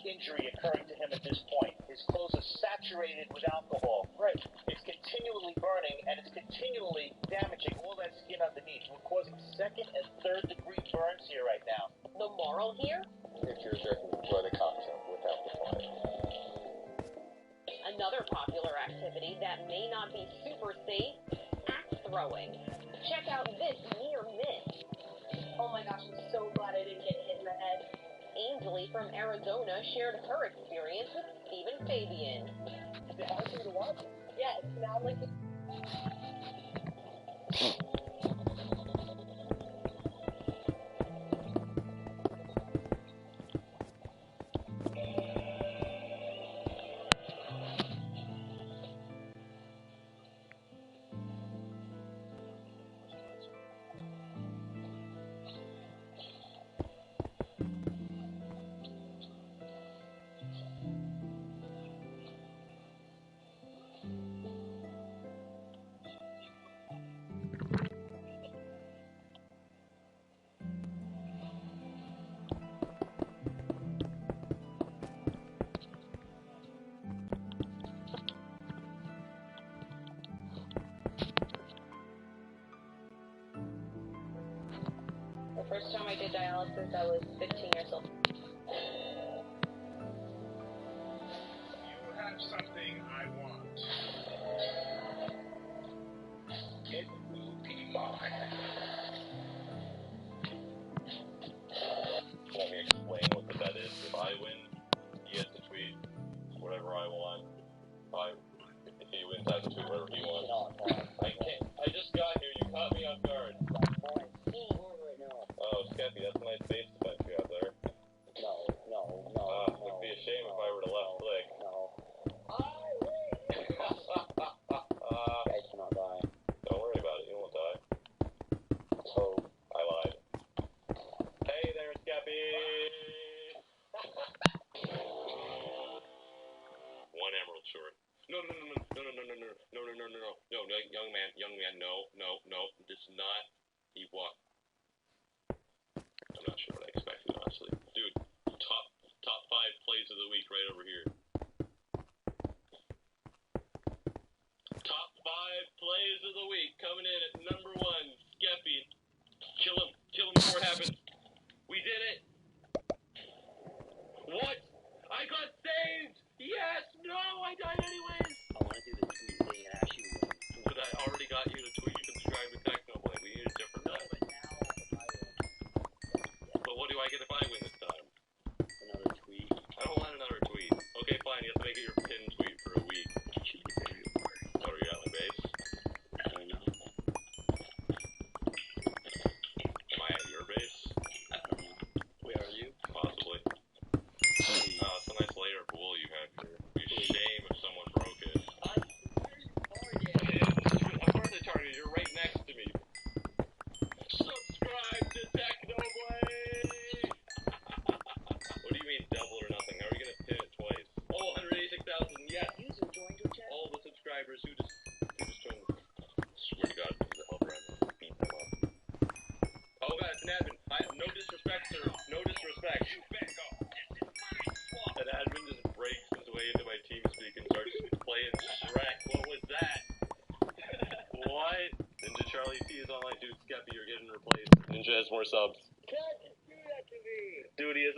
injury occurring to him at this point. His clothes are saturated with alcohol. Right. It's continually burning, and it's continually damaging all that skin underneath. We're causing second and third degree burns here right now. The moral here? If you're drinking, enjoy the cocktail without the fire. Another popular activity that may not be super safe, axe throwing. Check out this near miss. Oh my gosh, I'm so glad I didn't get hit in the head. Ainsley from Arizona shared her experience with Stephen Fabian. Is it hard for you to watch? Yeah, it's not like The first time I did dialysis, I was 15 years old. You have something I want. It will be mine. Let me explain what the bet is. If I win, he gets to tweet whatever I want. If he wins, I have to tweet whatever he wants. I can't. I just got here. You caught me off guard. Oh, Skeppy, that's a nice base defense you have there. No. It'd be a shame if I were to left click. No. Guys cannot die. Don't worry about it. You won't die. So, I lied. Hey there, Skeppy. One emerald short. No, young man, no, this is not Ewok. I'm not sure what I expected, honestly. Dude, top 5 plays of the week right over here. Top 5 plays of the week coming in at number 1, Skeppy. Kill him before it happens. We did it. What? I got saved. Yes. No, I died anyways. I want to do the tweet thing and ask you when. But I already got you to tweet. You subscribe to Technoblade. We need a different time. But what do I get if I win this time? Another tweet. I don't want another tweet. Okay, fine. You have to make it your pinned tweet for a week. You should be very aware. Oh, you're on the base? I don't know. Am I at your base? I don't know. Where are you? Possibly. It's a nice layer of wool you have here. It'd be a shame if someone broke it. I'm part of the target. You're right next to me. Subscribe to Technoblade! What do you mean double or nothing? How are we gonna pin it twice? Oh, 186,000, yes! All the subscribers who just joined. Swear to God, this is a helper. I'm gonna beat them up. Oh God, it's an admin. No disrespect, sir. No disrespect. An admin just breaks his way into my team speak and starts playing Shrek. What was that? What? Ninja Charlie P is online. Dude, Skeppy, you're getting replaced. Ninja has more subs. Dude, he has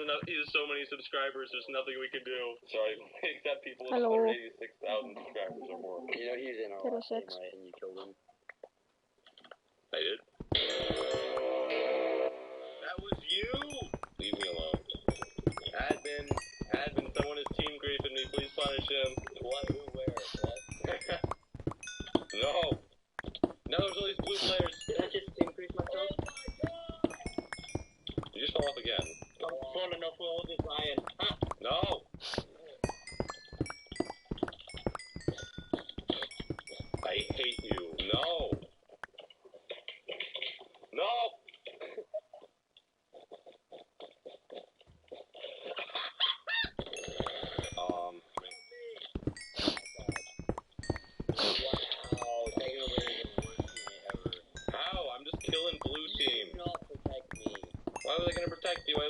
so many subscribers, there's nothing we can do. Sorry, except people with Hello. 186,000 subscribers or more. You know he's in our Hit a last game, 6. right? And you killed him. I did. That was you! Leave me alone. Admin, someone is team griefing me. Please punish him. What? Who? Where? What? No! No, there's all these blue players. Did I just increase myself? You just fell off again. I'm falling off all this iron. Huh? No! I hate you. No! No!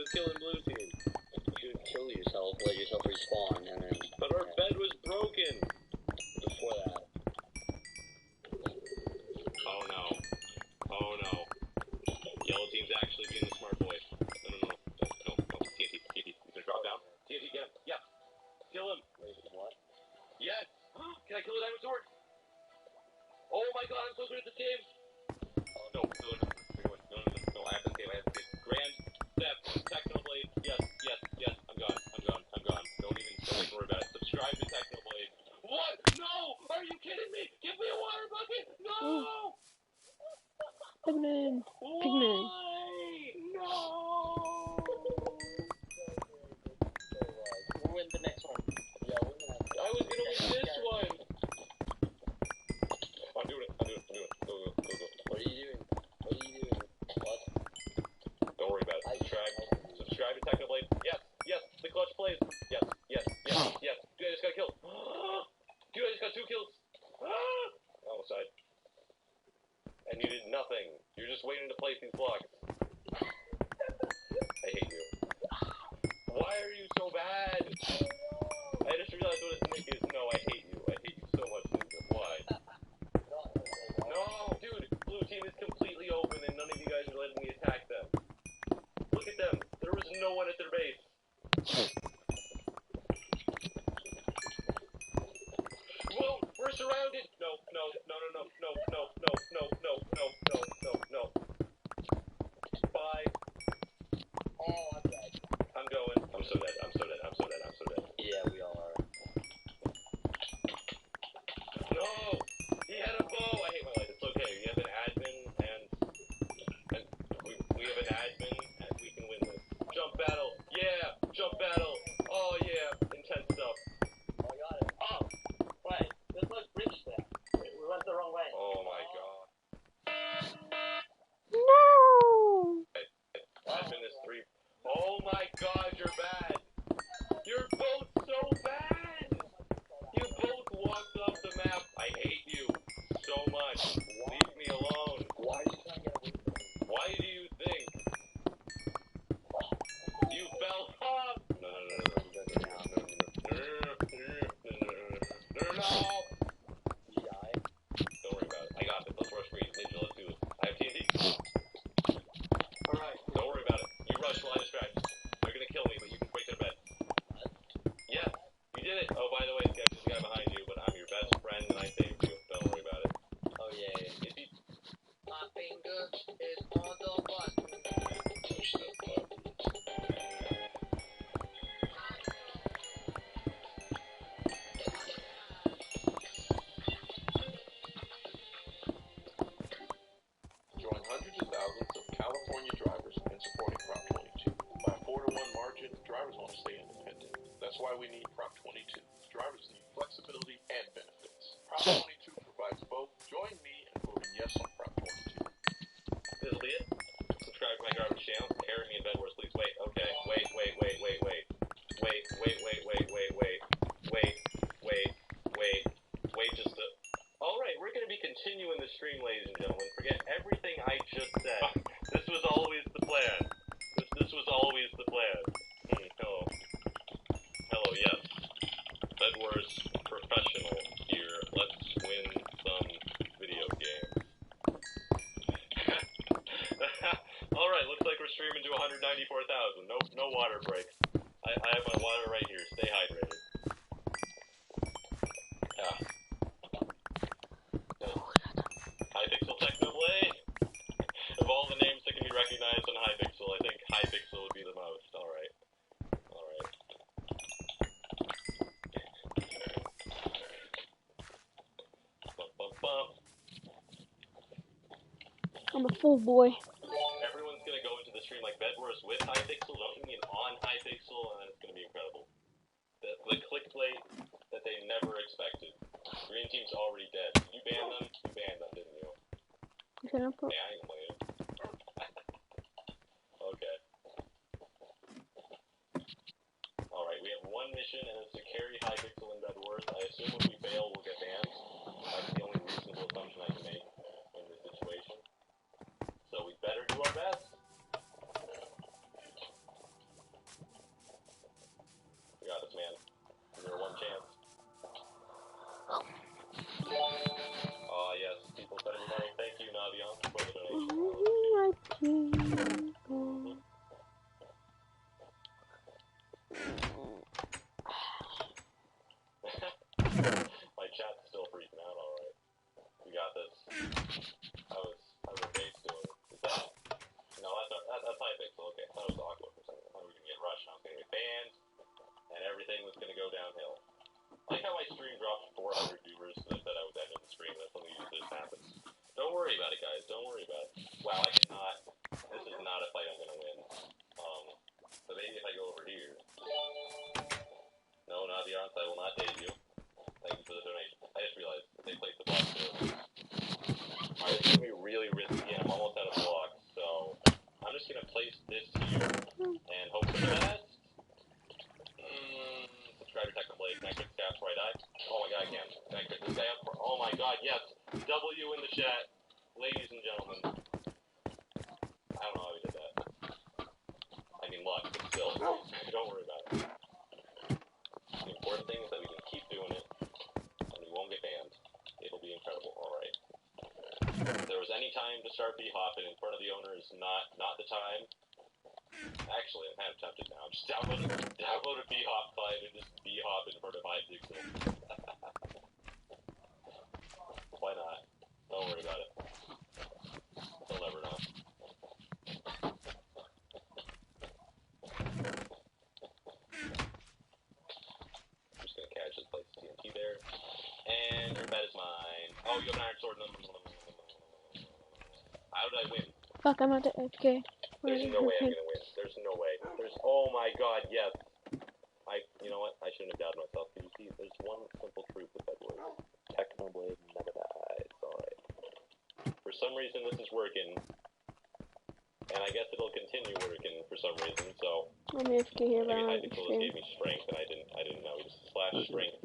was killing blue team. You should kill yourself, let yourself respawn, and then... But our bed was broken. Before that. Oh no. Oh no. Yellow team's actually being the smart boy. No. TNT. He's gonna drop down. TNT, get him. Yeah. Kill him. Wait, what? Yes. Can I kill the diamond sword? Oh my god, I'm so good at this game. Oh no. No, I have to save. Grand Theft Technoblade. Yes. I'm gone. Don't even worry about it. Subscribe to Technoblade. What? No! Are you kidding me? Give me a water bucket! No! Pigman. No! We'll win the next one. Yeah, we'll win that. I was gonna win this one! I'm doing it. Go. What are you doing? What? Don't worry about it. Subscribe to Technoblade. Yes, the clutch plays. Yes. Dude, I just got killed. Dude, I just got 2 kills. Almost died. And you did nothing. You're just waiting to place these blocks. I hate you. Why are you so bad? I just realized what a sneak is. No, I hate you. I hate you so much, Ninja. Why? No! Dude, blue team is completely open and none of you guys are letting me attack them. Look at them. There was no one at their base. Whoa! We're surrounded! No. Bye. Oh, I'm dead. I'm going. I'm so dead. Yeah, we all are. No! He had a bow! I hate my life. It's okay. We have an admin and we have an admin and we can win this. Jump battle! Yeah! Jump battle! Oh yeah! Intense stuff. Oh, I got it. Oh, wait. This looks bridge there. We went the wrong way. Oh my god. No! Admin is 3. Oh my god, you're bad! You're both so bad! You both walked off the map. I hate you so much. Leave me alone. Why are you trying to get away from me? Why do you think? You fell off! No. You die? Don't worry about it. I got this. Let's rush green. Ninja, let's do this. I have TNT. Alright, don't worry about it. You rush while I distract. They're gonna kill me, but you can break their bed. Yeah, you did it. Oh, by the way, there's this guy behind you, but I'm your best friend and I saved you. Don't worry about it. Oh, yeah. My finger is on the button. Push the button. Join hundreds of thousands of California drivers in supporting Prop 22. By a 4-to-1 margin, drivers want to stay independent. That's why we need Prop 22. Drivers need flexibility and benefits. Prop 22 provides both. Join me in voting yes on Prop 22. This'll be it. Subscribe to my garbage channel. Carry me in bed wars, please. Wait, okay. Wait. Just a... Alright, we're gonna be continuing the stream, ladies and gentlemen. Forget everything I just said. This was always the plan. This was always the plan. Hello, yes. Bed Wars professional here. Let's win some video games. Alright, looks like we're streaming to 194,000. No water breaks. I have my water right here. Stay hydrated. Hypixel Technoblade. Of all the names that can be recognized on Hypixel, I think Hypixel would be the most. Alright. Bum. I'm a fool boy. Everyone's gonna go into the stream like Bed Wars with Hypixel. Don't you mean on Hypixel? And it's gonna be incredible. The clickbait that they never expected. Green team's already dead. You banned them, didn't you? Yeah, I ain't playing. Okay. Alright, we have one mission and it's to carry Hypixel in Bed Wars. I assume if we fail, we'll get banned. That's the only reasonable assumption I can make in this situation. So we better do our best. gonna go downhill. I like how my stream dropped 400 viewers, and I said I would end the stream, and something usually just happens. Don't worry about it, guys. Don't worry about it. Wow, I cannot. This is not a fight I'm gonna win. So maybe if I go over here. No, not the onside. I will not date you. Thank you for the donation. I just realized that they placed the block too. Alright, it's gonna be really risky. I'm almost out of blocks, so I'm just gonna place this here and hope for the best. Subscriber Techno Blade. Can I click stats right eye? Oh my god, I can. Can I click this guy up? Oh my god, yes! W in the chat, ladies and gentlemen. I don't know how we did that. I mean, luck, but still. Don't worry about it. The important thing is that we can keep doing it, and we won't get banned. It'll be incredible. Alright. If there was any time to start b-hopping in front of the owner is not the time. Actually, I'm kind of tempted now. Just download a b-hop client and just b-hop in front of Hypixel. Why not? Don't worry about it. They'll never know. I'm just gonna catch this place TNT there. And your bet is mine. Oh, you have an iron sword. How did I win? Fuck, I'm at the FK. There's no way I'm gonna win. There's no way. Oh my god, yes. You know what? I shouldn't have doubted myself. Can you see? There's one simple truth with Bedwars. Technoblade never dies. Alright. For some reason, this is working. And I guess it'll continue working for some reason, so. I'm AFK here, but I'm Hypixel just gave me strength, and I didn't know. He just slashed strength